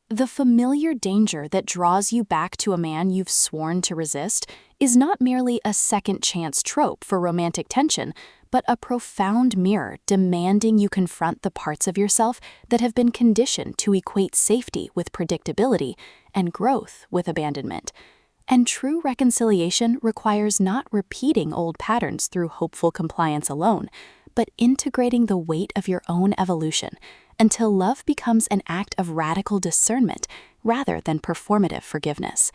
The familiar danger that draws you back to a man you've sworn to resist is not merely a second chance trope for romantic tension, but a profound mirror demanding you confront the parts of yourself that have been conditioned to equate safety with predictability and growth with abandonment. And true reconciliation requires not repeating old patterns through hopeful compliance alone, but integrating the weight of your own evolution until love becomes an act of radical discernment rather than performative forgiveness.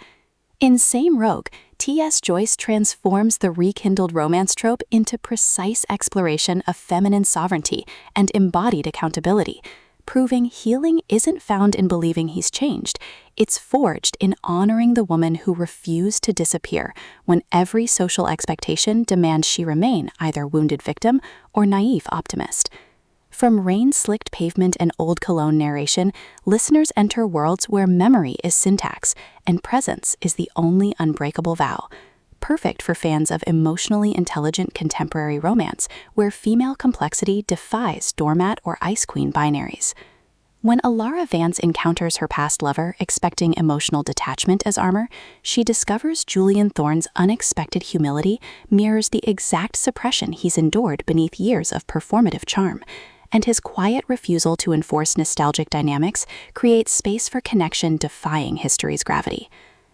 In Same Rogue, T.S. Joyce transforms the rekindled romance trope into precise exploration of feminine sovereignty and embodied accountability, proving healing isn't found in believing he's changed. It's forged in honoring the woman who refused to disappear when every social expectation demands she remain either wounded victim or naive optimist. From rain-slicked pavement and old cologne narration, listeners enter worlds where memory is syntax and presence is the only unbreakable vow. Perfect for fans of emotionally intelligent contemporary romance, where female complexity defies doormat or ice queen binaries. When Alara Vance encounters her past lover expecting emotional detachment as armor, she discovers Julian Thorne's unexpected humility mirrors the exact suppression he's endured beneath years of performative charm, and his quiet refusal to enforce nostalgic dynamics creates space for connection defying history's gravity.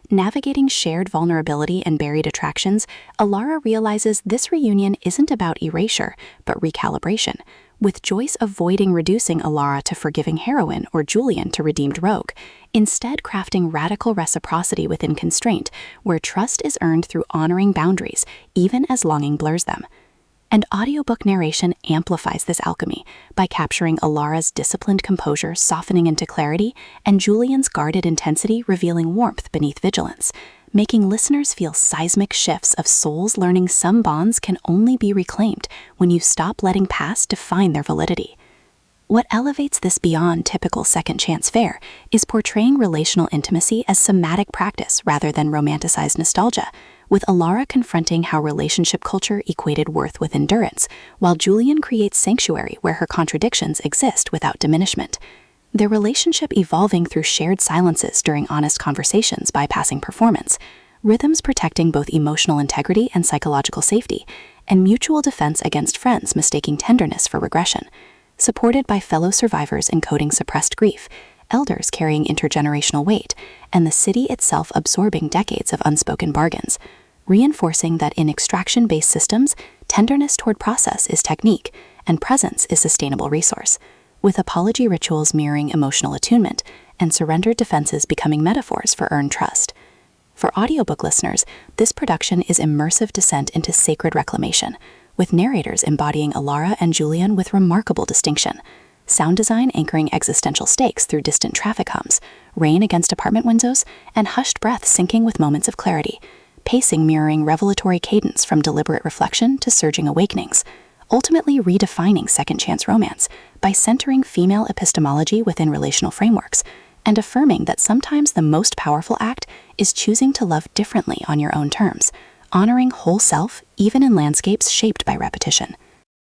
Navigating shared vulnerability and buried attractions, Alara realizes this reunion isn't about erasure, but recalibration, with Joyce avoiding reducing Alara to forgiving heroine or Julian to redeemed rogue, instead crafting radical reciprocity within constraint, where trust is earned through honoring boundaries, even as longing blurs them. And audiobook narration amplifies this alchemy by capturing Alara's disciplined composure softening into clarity and Julian's guarded intensity revealing warmth beneath vigilance, making listeners feel seismic shifts of souls learning some bonds can only be reclaimed when you stop letting past define their validity. What elevates this beyond typical second chance fare is portraying relational intimacy as somatic practice rather than romanticized nostalgia, with Alara confronting how relationship culture equated worth with endurance, while Julian creates sanctuary where her contradictions exist without diminishment. Their relationship evolving through shared silences during honest conversations bypassing performance, rhythms protecting both emotional integrity and psychological safety, and mutual defense against friends mistaking tenderness for regression. Supported by fellow survivors encoding suppressed grief, elders carrying intergenerational weight, and the city itself absorbing decades of unspoken bargains, reinforcing that in extraction-based systems, tenderness toward process is technique, and presence is sustainable resource, with apology rituals mirroring emotional attunement, and surrendered defenses becoming metaphors for earned trust. For audiobook listeners, this production is immersive descent into sacred reclamation, with narrators embodying Alara and Julian with remarkable distinction, sound design anchoring existential stakes through distant traffic hums, rain against apartment windows, and hushed breaths syncing with moments of clarity, pacing mirroring revelatory cadence from deliberate reflection to surging awakenings, ultimately redefining second chance romance by centering female epistemology within relational frameworks, and affirming that sometimes the most powerful act is choosing to love differently on your own terms, honoring whole self even in landscapes shaped by repetition.